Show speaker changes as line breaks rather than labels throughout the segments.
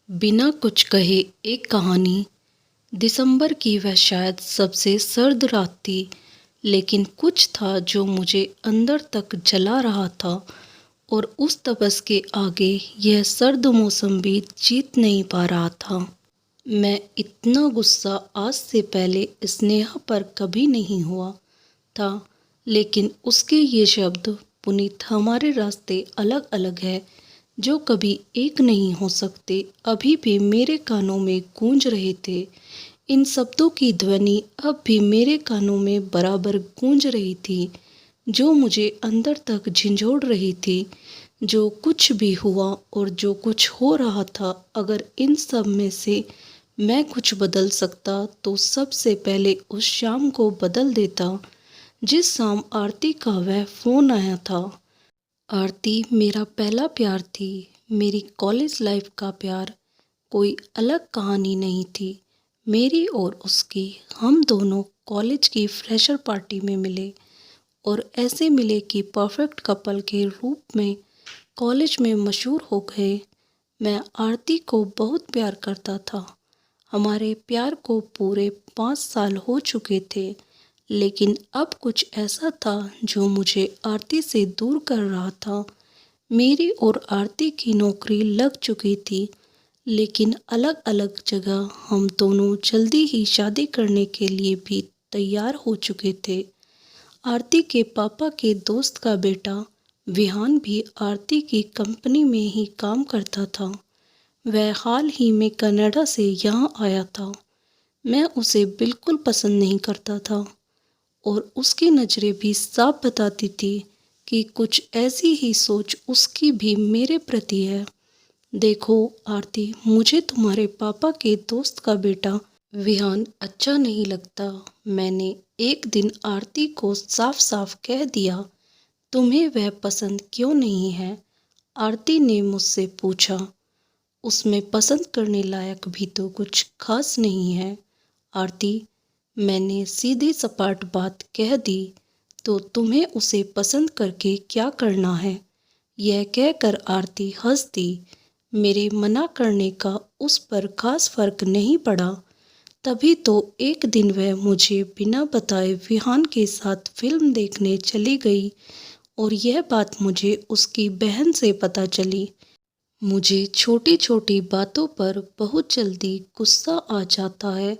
बिना कुछ कहे एक कहानी। दिसंबर की वह शायद सबसे सर्द रात थी, लेकिन कुछ था जो मुझे अंदर तक जला रहा था और उस तपस के आगे यह सर्द मौसम भी जीत नहीं पा रहा था। मैं इतना गुस्सा आज से पहले स्नेहा पर कभी नहीं हुआ था, लेकिन उसके ये शब्द, पुनीत हमारे रास्ते अलग अलग है, जो कभी एक नहीं हो सकते, अभी भी मेरे कानों में गूंज रहे थे। इन शब्दों की ध्वनि अब भी मेरे कानों में बराबर गूंज रही थी, जो मुझे अंदर तक झंझोड़ रही थी। जो कुछ भी हुआ और जो कुछ हो रहा था, अगर इन सब में से मैं कुछ बदल सकता तो सबसे पहले उस शाम को बदल देता, जिस शाम आरती का वह फ़ोन आया था। आरती मेरा पहला प्यार थी, मेरी कॉलेज लाइफ का प्यार। कोई अलग कहानी नहीं थी मेरी और उसकी। हम दोनों कॉलेज की फ्रेशर पार्टी में मिले और ऐसे मिले कि परफेक्ट कपल के रूप में कॉलेज में मशहूर हो गए। मैं आरती को बहुत प्यार करता था। हमारे प्यार को पूरे 5 साल हो चुके थे, लेकिन अब कुछ ऐसा था जो मुझे आरती से दूर कर रहा था। मेरी और आरती की नौकरी लग चुकी थी, लेकिन अलग अलग जगह। हम दोनों जल्दी ही शादी करने के लिए भी तैयार हो चुके थे। आरती के पापा के दोस्त का बेटा विहान भी आरती की कंपनी में ही काम करता था। वह हाल ही में कनाडा से यहाँ आया था। मैं उसे बिल्कुल पसंद नहीं करता था और उसकी नज़रें भी साफ बताती थी कि कुछ ऐसी ही सोच उसकी भी मेरे प्रति है। देखो आरती, मुझे तुम्हारे पापा के दोस्त का बेटा विहान अच्छा नहीं लगता। मैंने एक दिन आरती को साफ साफ कह दिया। तुम्हें वह पसंद क्यों नहीं है? आरती ने मुझसे पूछा। उसमें पसंद करने लायक भी तो कुछ खास नहीं है। आरती, मैंने सीधी सपाट बात कह दी। तो तुम्हें उसे पसंद करके क्या करना है? यह कहकर आरती हंस दी। मेरे मना करने का उस पर खास फर्क नहीं पड़ा। तभी तो एक दिन वह मुझे बिना बताए विहान के साथ फिल्म देखने चली गई और यह बात मुझे उसकी बहन से पता चली। मुझे छोटी छोटी बातों पर बहुत जल्दी गुस्सा आ जाता है,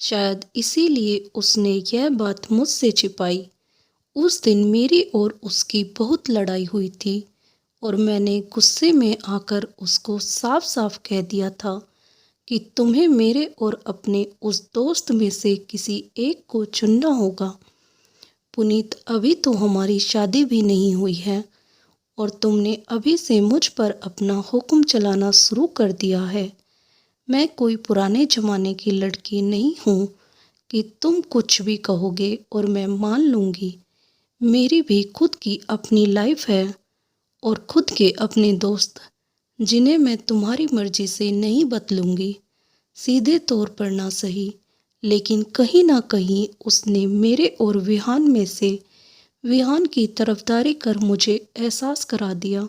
शायद इसीलिए उसने यह बात मुझसे छिपाई। उस दिन मेरी और उसकी बहुत लड़ाई हुई थी और मैंने गुस्से में आकर उसको साफ साफ कह दिया था कि तुम्हें मेरे और अपने उस दोस्त में से किसी एक को चुनना होगा। पुनीत, अभी तो हमारी शादी भी नहीं हुई है और तुमने अभी से मुझ पर अपना हुक्म चलाना शुरू कर दिया है। मैं कोई पुराने ज़माने की लड़की नहीं हूँ कि तुम कुछ भी कहोगे और मैं मान लूँगी। मेरी भी खुद की अपनी लाइफ है और खुद के अपने दोस्त, जिन्हें मैं तुम्हारी मर्जी से नहीं बदलूँगी। सीधे तौर पर ना सही, लेकिन कहीं ना कहीं उसने मेरे और विहान में से विहान की तरफदारी कर मुझे एहसास करा दिया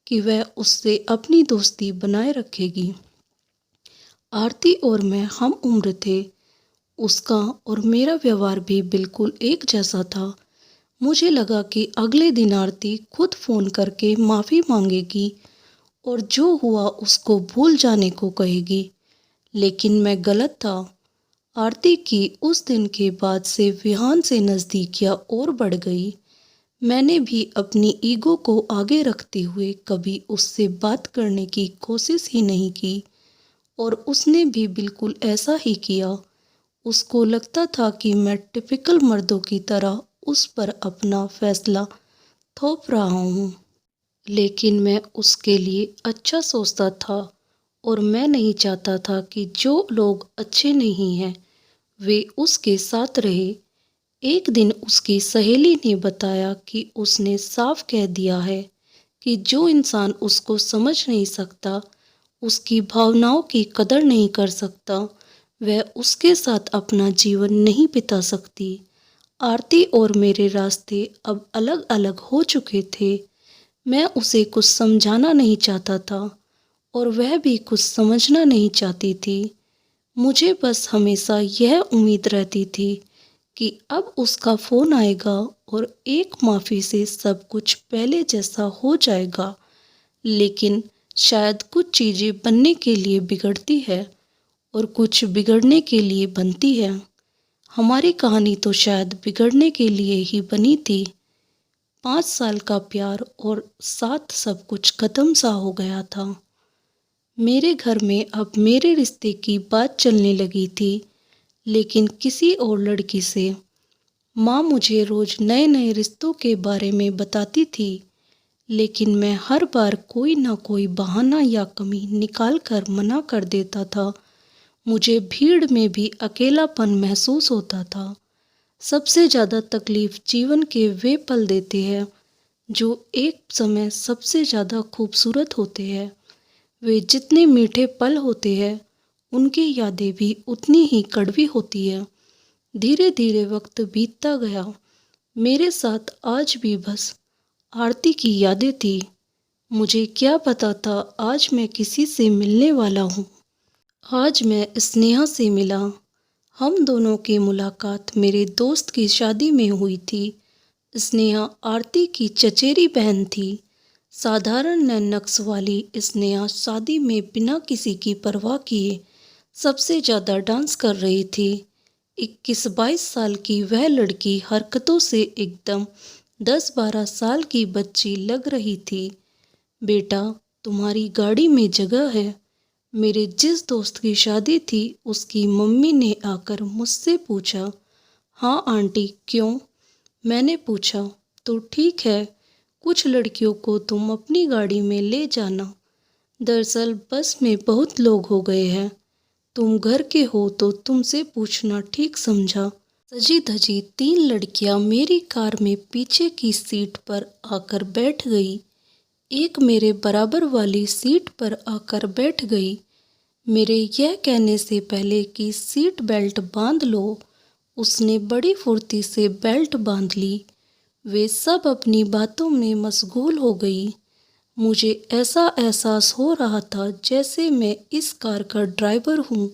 कि वह उससे अपनी दोस्ती बनाए रखेगी। आरती और मैं हम उम्र थे। उसका और मेरा व्यवहार भी बिल्कुल एक जैसा था। मुझे लगा कि अगले दिन आरती खुद फ़ोन करके माफ़ी मांगेगी और जो हुआ उसको भूल जाने को कहेगी, लेकिन मैं गलत था। आरती की उस दिन के बाद से विहान से नज़दीकियाँ और बढ़ गई। मैंने भी अपनी ईगो को आगे रखते हुए कभी उससे बात करने की कोशिश ही नहीं की और उसने भी बिल्कुल ऐसा ही किया। उसको लगता था कि मैं टिपिकल मर्दों की तरह उस पर अपना फैसला थोप रहा हूँ, लेकिन मैं उसके लिए अच्छा सोचता था और मैं नहीं चाहता था कि जो लोग अच्छे नहीं हैं वे उसके साथ रहे। एक दिन उसकी सहेली ने बताया कि उसने साफ कह दिया है कि जो इंसान उसको समझ नहीं सकता, उसकी भावनाओं की कदर नहीं कर सकता, वह उसके साथ अपना जीवन नहीं बिता सकती। आरती और मेरे रास्ते अब अलग अलग हो चुके थे। मैं उसे कुछ समझाना नहीं चाहता था और वह भी कुछ समझना नहीं चाहती थी। मुझे बस हमेशा यह उम्मीद रहती थी कि अब उसका फ़ोन आएगा और एक माफ़ी से सब कुछ पहले जैसा हो जाएगा। लेकिन शायद कुछ चीज़ें बनने के लिए बिगड़ती है और कुछ बिगड़ने के लिए बनती है। हमारी कहानी तो शायद बिगड़ने के लिए ही बनी थी। 5 साल का प्यार और साथ सब कुछ खत्म सा हो गया था। मेरे घर में अब मेरे रिश्ते की बात चलने लगी थी, लेकिन किसी और लड़की से। माँ मुझे रोज़ नए नए रिश्तों के बारे में बताती थी, लेकिन मैं हर बार कोई ना कोई बहाना या कमी निकाल कर मना कर देता था। मुझे भीड़ में भी अकेलापन महसूस होता था। सबसे ज़्यादा तकलीफ़ जीवन के वे पल देते हैं जो एक समय सबसे ज़्यादा खूबसूरत होते हैं। वे जितने मीठे पल होते हैं, उनकी यादें भी उतनी ही कड़वी होती है। धीरे धीरे वक्त बीतता गया। मेरे साथ आज भी बस आरती की यादें थी। मुझे क्या पता था आज मैं किसी से मिलने वाला हूँ। आज मैं स्नेहा से मिला। हम दोनों की मुलाकात मेरे दोस्त की शादी में हुई थी। स्नेहा आरती की चचेरी बहन थी। साधारण नैन-नक्श वाली स्नेहा शादी में बिना किसी की परवाह किए सबसे ज़्यादा डांस कर रही थी। 21-22 साल की वह लड़की हरकतों से एकदम 10-12 साल की बच्ची लग रही थी। बेटा, तुम्हारी गाड़ी में जगह है। मेरे जिस दोस्त की शादी थी, उसकी मम्मी ने आकर मुझसे पूछा। हाँ आंटी, क्यों? मैंने पूछा। तो ठीक है, कुछ लड़कियों को तुम अपनी गाड़ी में ले जाना। दरअसल बस में बहुत लोग हो गए हैं। तुम घर के हो तो तुमसे पूछना ठीक समझा। सजी धजी 3 लड़कियां मेरी कार में पीछे की सीट पर आकर बैठ गई। एक मेरे बराबर वाली सीट पर आकर बैठ गई। मेरे यह कहने से पहले कि सीट बेल्ट बांध लो, उसने बड़ी फुर्ती से बेल्ट बांध ली। वे सब अपनी बातों में मशगूल हो गई। मुझे ऐसा एहसास हो रहा था जैसे मैं इस कार का ड्राइवर हूँ,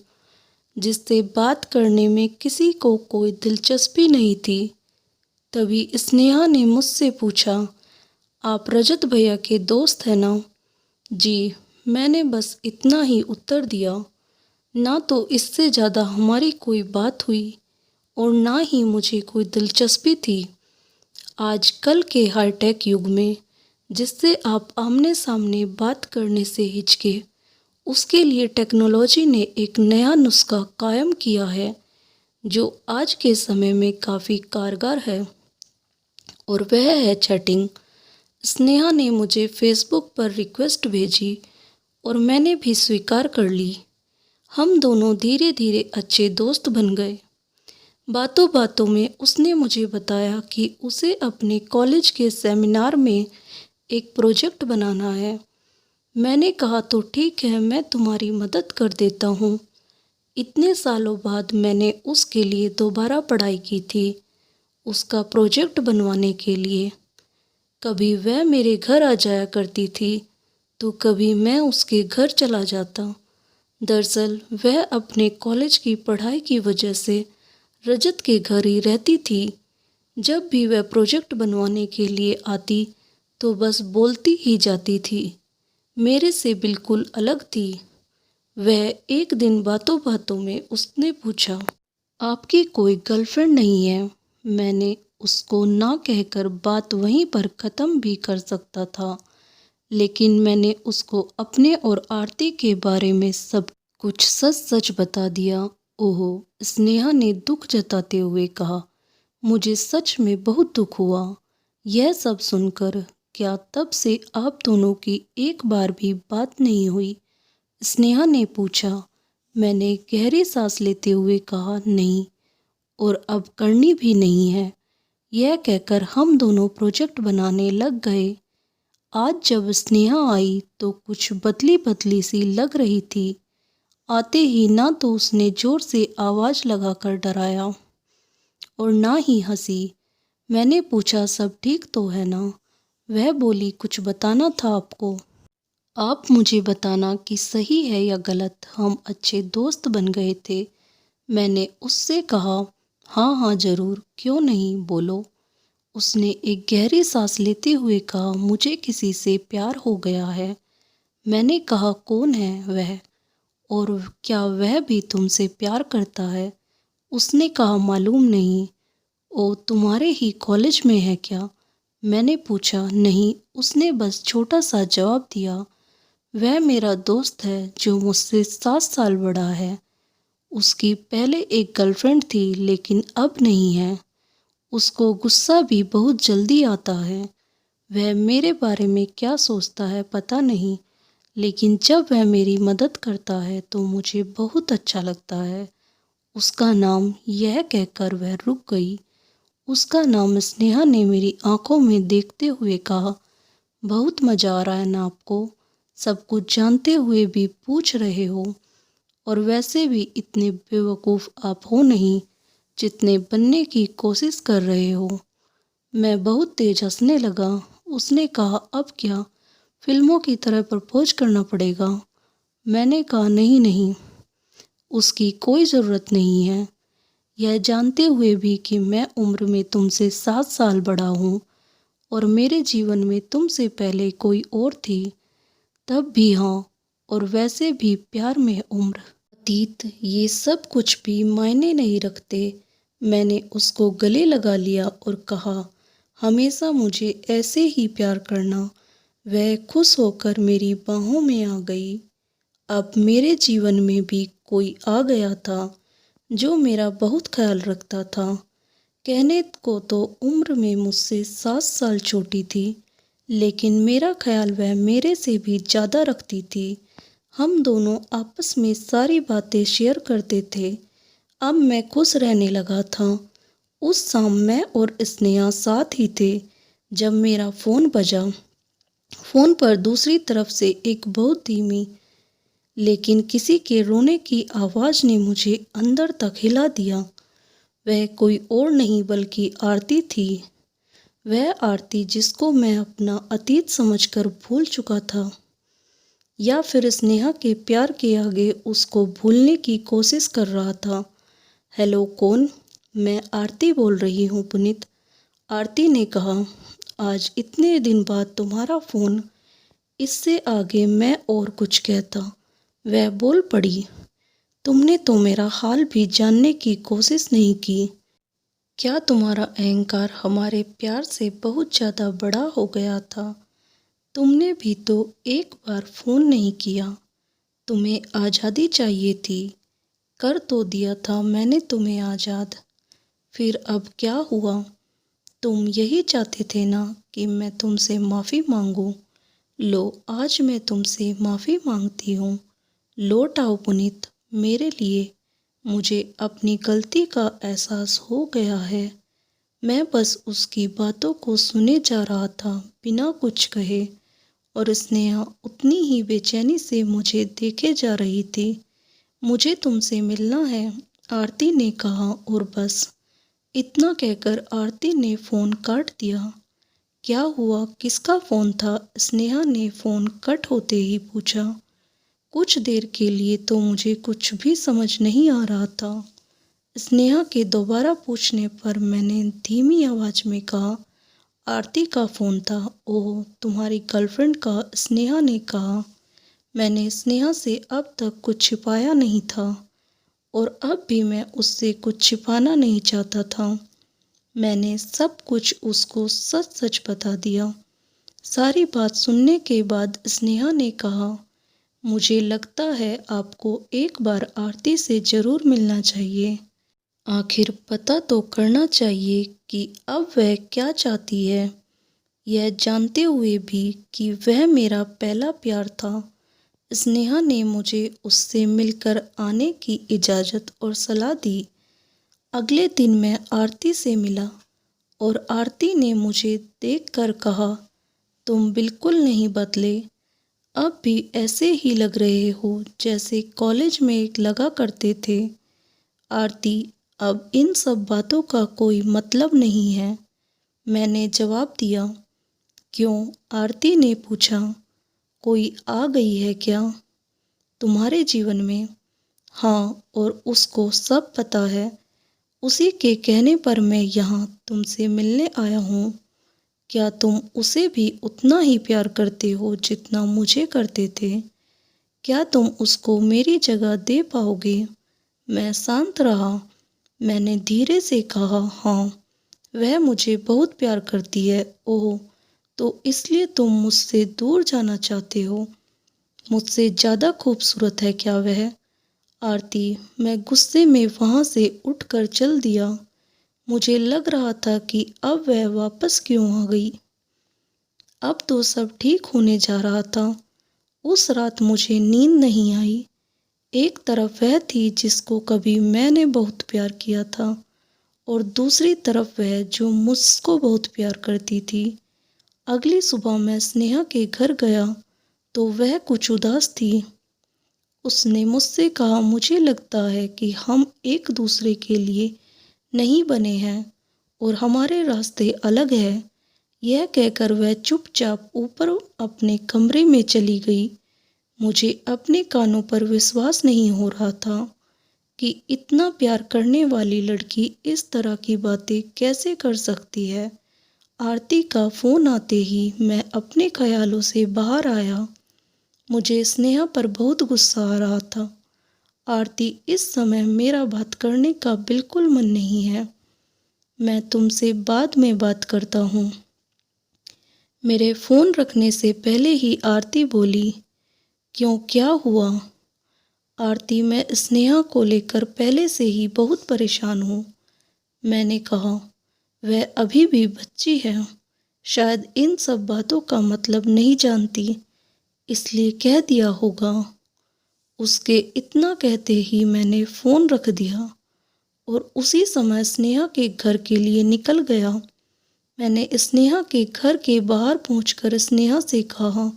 जिससे बात करने में किसी को कोई दिलचस्पी नहीं थी। तभी स्नेहा ने मुझसे पूछा, आप रजत भैया के दोस्त हैं ना? जी, मैंने बस इतना ही उत्तर दिया। ना तो इससे ज़्यादा हमारी कोई बात हुई और ना ही मुझे कोई दिलचस्पी थी। आजकल के हाईटेक युग में जिससे आप आमने सामने बात करने से हिचके, उसके लिए टेक्नोलॉजी ने एक नया नुस्खा कायम किया है जो आज के समय में काफ़ी कारगर है, और वह है चैटिंग। स्नेहा ने मुझे फेसबुक पर रिक्वेस्ट भेजी और मैंने भी स्वीकार कर ली। हम दोनों धीरे धीरे अच्छे दोस्त बन गए। बातों बातों में उसने मुझे बताया कि उसे अपने कॉलेज के सेमिनार में एक प्रोजेक्ट बनाना है। मैंने कहा तो ठीक है, मैं तुम्हारी मदद कर देता हूँ। इतने सालों बाद मैंने उसके लिए दोबारा पढ़ाई की थी, उसका प्रोजेक्ट बनवाने के लिए। कभी वह मेरे घर आ जाया करती थी तो कभी मैं उसके घर चला जाता। दरअसल वह अपने कॉलेज की पढ़ाई की वजह से रजत के घर ही रहती थी। जब भी वह प्रोजेक्ट बनवाने के लिए आती तो बस बोलती ही जाती थी। मेरे से बिल्कुल अलग थी। वह एक दिन बातों बातों में उसने पूछा, आपकी कोई गर्लफ्रेंड नहीं है? मैंने उसको ना कहकर बात वहीं पर ख़त्म भी कर सकता था, लेकिन मैंने उसको अपने और आरती के बारे में सब कुछ सच सच बता दिया। ओहो, स्नेहा ने दुख जताते हुए कहा, मुझे सच में बहुत दुख हुआ यह सब सुनकर। क्या तब से आप दोनों की एक बार भी बात नहीं हुई? स्नेहा ने पूछा। मैंने गहरी सांस लेते हुए कहा, नहीं, और अब करनी भी नहीं है। यह कहकर हम दोनों प्रोजेक्ट बनाने लग गए। आज जब स्नेहा आई तो कुछ बदली बदली सी लग रही थी। आते ही ना तो उसने ज़ोर से आवाज़ लगाकर डराया और ना ही हंसी। मैंने पूछा, सब ठीक तो है ना? वह बोली, कुछ बताना था आपको। आप मुझे बताना कि सही है या गलत। हम अच्छे दोस्त बन गए थे। मैंने उससे कहा, हाँ हाँ ज़रूर, क्यों नहीं, बोलो। उसने एक गहरी सांस लेते हुए कहा, मुझे किसी से प्यार हो गया है। मैंने कहा, कौन है वह, और क्या वह भी तुमसे प्यार करता है? उसने कहा, मालूम नहीं। ओ, तुम्हारे ही कॉलेज में है क्या? मैंने पूछा, नहीं। उसने बस छोटा सा जवाब दिया, वह मेरा दोस्त है जो मुझसे 7 साल बड़ा है। उसकी पहले एक गर्लफ्रेंड थी लेकिन अब नहीं है। उसको गुस्सा भी बहुत जल्दी आता है। वह मेरे बारे में क्या सोचता है पता नहीं, लेकिन जब वह मेरी मदद करता है तो मुझे बहुत अच्छा लगता है। उसका नाम, यह कहकर वह रुक गई। उसका नाम स्नेहा ने मेरी आंखों में देखते हुए कहा, बहुत मज़ा आ रहा है ना आपको? सब कुछ जानते हुए भी पूछ रहे हो, और वैसे भी इतने बेवकूफ़ आप हो नहीं जितने बनने की कोशिश कर रहे हो। मैं बहुत तेज हंसने लगा। उसने कहा, अब क्या फिल्मों की तरह प्रपोज करना पड़ेगा? मैंने कहा, नहीं नहीं, उसकी कोई ज़रूरत नहीं है। यह जानते हुए भी कि मैं उम्र में तुमसे 7 साल बड़ा हूँ और मेरे जीवन में तुमसे पहले कोई और थी, तब भी हाँ। और वैसे भी प्यार में उम्र, अतीत, ये सब कुछ भी मायने नहीं रखते। मैंने उसको गले लगा लिया और कहा, हमेशा मुझे ऐसे ही प्यार करना। वह खुश होकर मेरी बाहों में आ गई। अब मेरे जीवन में भी कोई आ गया था जो मेरा बहुत ख्याल रखता था। कहने को तो उम्र में मुझसे 7 साल छोटी थी, लेकिन मेरा ख्याल वह मेरे से भी ज़्यादा रखती थी। हम दोनों आपस में सारी बातें शेयर करते थे। अब मैं खुश रहने लगा था। उस शाम मैं और स्नेहा साथ ही थे जब मेरा फ़ोन बजा। फ़ोन पर दूसरी तरफ से एक बहुत धीमी लेकिन किसी के रोने की आवाज़ ने मुझे अंदर तक हिला दिया। वह कोई और नहीं बल्कि आरती थी। वह आरती जिसको मैं अपना अतीत समझकर भूल चुका था, या फिर स्नेहा के प्यार के आगे उसको भूलने की कोशिश कर रहा था। हेलो, कौन? मैं आरती बोल रही हूँ पुनीत। आरती ने कहा, आज इतने दिन बाद तुम्हारा फ़ोन। इससे आगे मैं और कुछ कहता, वह बोल पड़ी, तुमने तो मेरा हाल भी जानने की कोशिश नहीं की। क्या तुम्हारा अहंकार हमारे प्यार से बहुत ज़्यादा बड़ा हो गया था? तुमने भी तो एक बार फ़ोन नहीं किया। तुम्हें आज़ादी चाहिए थी। कर तो दिया था मैंने तुम्हें आज़ाद। फिर अब क्या हुआ? तुम यही चाहते थे ना कि मैं तुमसे माफ़ी मांगूं? लो, आज मैं तुमसे माफ़ी मांगती हूँ। लौट आओ पुनीत, मेरे लिए। मुझे अपनी गलती का एहसास हो गया है। मैं बस उसकी बातों को सुने जा रहा था बिना कुछ कहे, और स्नेहा उतनी ही बेचैनी से मुझे देखे जा रही थी। मुझे तुमसे मिलना है, आरती ने कहा, और बस इतना कहकर आरती ने फ़ोन काट दिया। क्या हुआ? किसका फ़ोन था? स्नेहा ने फ़ोन कट होते ही पूछा। कुछ देर के लिए तो मुझे कुछ भी समझ नहीं आ रहा था। स्नेहा के दोबारा पूछने पर मैंने धीमी आवाज़ में कहा, आरती का फ़ोन था। ओह, तुम्हारी गर्लफ्रेंड का? स्नेहा ने कहा। मैंने स्नेहा से अब तक कुछ छिपाया नहीं था, और अब भी मैं उससे कुछ छिपाना नहीं चाहता था। मैंने सब कुछ उसको सच सच बता दिया। सारी बात सुनने के बाद स्नेहा ने कहा, मुझे लगता है आपको एक बार आरती से ज़रूर मिलना चाहिए। आखिर पता तो करना चाहिए कि अब वह क्या चाहती है। यह जानते हुए भी कि वह मेरा पहला प्यार था, स्नेहा ने मुझे उससे मिलकर आने की इजाज़त और सलाह दी। अगले दिन मैं आरती से मिला और आरती ने मुझे देखकर कहा, तुम बिल्कुल नहीं बदले। अब भी ऐसे ही लग रहे हो जैसे कॉलेज में लगा करते थे। आरती, अब इन सब बातों का कोई मतलब नहीं है, मैंने जवाब दिया। क्यों? आरती ने पूछा। कोई आ गई है क्या तुम्हारे जीवन में? हाँ, और उसको सब पता है। उसी के कहने पर मैं यहाँ तुमसे मिलने आया हूँ। क्या तुम उसे भी उतना ही प्यार करते हो जितना मुझे करते थे? क्या तुम उसको मेरी जगह दे पाओगे? मैं शांत रहा। मैंने धीरे से कहा, हाँ, वह मुझे बहुत प्यार करती है। ओह, तो इसलिए तुम मुझसे दूर जाना चाहते हो? मुझसे ज़्यादा खूबसूरत है क्या वह? आरती, मैं गुस्से में वहाँ से उठकर चल दिया। मुझे लग रहा था कि अब वह वापस क्यों आ गई। अब तो सब ठीक होने जा रहा था। उस रात मुझे नींद नहीं आई। एक तरफ वह थी जिसको कभी मैंने बहुत प्यार किया था, और दूसरी तरफ वह जो मुझको बहुत प्यार करती थी। अगली सुबह मैं स्नेहा के घर गया तो वह कुछ उदास थी। उसने मुझसे कहा, मुझे लगता है कि हम एक दूसरे के लिए नहीं बने हैं और हमारे रास्ते अलग हैं। यह कहकर वह चुपचाप ऊपर अपने कमरे में चली गई। मुझे अपने कानों पर विश्वास नहीं हो रहा था कि इतना प्यार करने वाली लड़की इस तरह की बातें कैसे कर सकती है। आरती का फ़ोन आते ही मैं अपने ख्यालों से बाहर आया। मुझे स्नेहा पर बहुत गुस्सा आ रहा था। आरती, इस समय मेरा बात करने का बिल्कुल मन नहीं है। मैं तुमसे बाद में बात करता हूँ। मेरे फ़ोन रखने से पहले ही आरती बोली, क्यों, क्या हुआ? आरती, मैं स्नेहा को लेकर पहले से ही बहुत परेशान हूँ। मैंने कहा, वह अभी भी बच्ची है, शायद इन सब बातों का मतलब नहीं जानती, इसलिए कह दिया होगा। उसके इतना कहते ही मैंने फ़ोन रख दिया और उसी समय स्नेहा के घर के लिए निकल गया। मैंने स्नेहा के घर के बाहर पहुंचकर स्नेहा से कहा,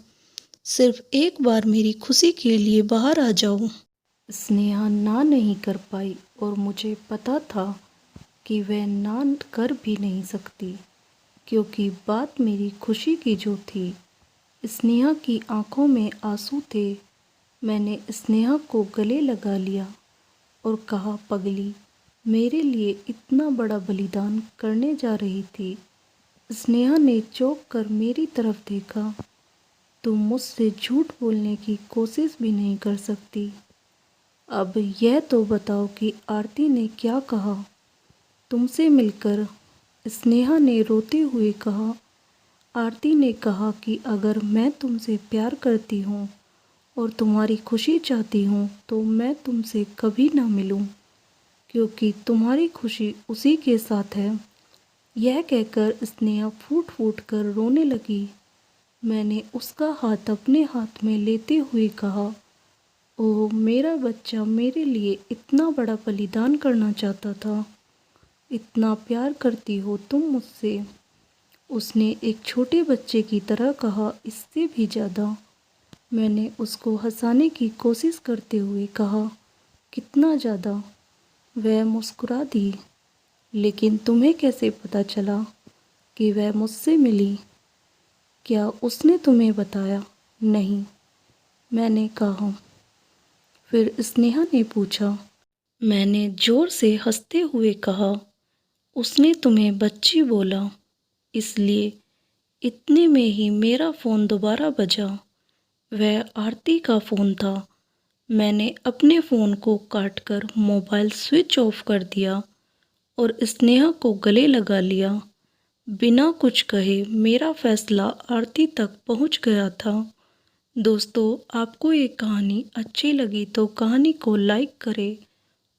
सिर्फ एक बार मेरी खुशी के लिए बाहर आ जाओ। स्नेहा ना नहीं कर पाई और मुझे पता था कि वह ना कर भी नहीं सकती, क्योंकि बात मेरी खुशी की जो थी। स्नेहा की आंखों में आंसू थे। मैंने स्नेहा को गले लगा लिया और कहा, पगली, मेरे लिए इतना बड़ा बलिदान करने जा रही थी। स्नेहा ने चौंक कर मेरी तरफ देखा। तुम मुझसे झूठ बोलने की कोशिश भी नहीं कर सकती। अब यह तो बताओ कि आरती ने क्या कहा तुमसे मिलकर? स्नेहा ने रोते हुए कहा, आरती ने कहा कि अगर मैं तुमसे प्यार करती हूँ और तुम्हारी खुशी चाहती हूँ तो मैं तुमसे कभी ना मिलूँ, क्योंकि तुम्हारी खुशी उसी के साथ है। यह कहकर स्नेहा फूट फूट कर रोने लगी। मैंने उसका हाथ अपने हाथ में लेते हुए कहा, ओह, मेरा बच्चा मेरे लिए इतना बड़ा बलिदान करना चाहता था। इतना प्यार करती हो तुम मुझसे। उसने एक छोटे बच्चे की तरह कहा, इससे भी ज़्यादा। मैंने उसको हंसाने की कोशिश करते हुए कहा, कितना ज़्यादा? वह मुस्कुरा दी। लेकिन तुम्हें कैसे पता चला कि वह मुझसे मिली? क्या उसने तुम्हें बताया? नहीं, मैंने कहा। फिर स्नेहा ने पूछा। मैंने ज़ोर से हंसते हुए कहा, उसने तुम्हें बच्ची बोला, इसलिए। इतने में ही मेरा फ़ोन दोबारा बजा। वह आरती का फ़ोन था। मैंने अपने फ़ोन को काटकर मोबाइल स्विच ऑफ कर दिया और स्नेहा को गले लगा लिया। बिना कुछ कहे मेरा फ़ैसला आरती तक पहुंच गया था। दोस्तों, आपको ये कहानी अच्छी लगी तो कहानी को लाइक करें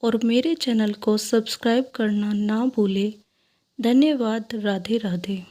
और मेरे चैनल को सब्सक्राइब करना ना भूलें। धन्यवाद। राधे राधे।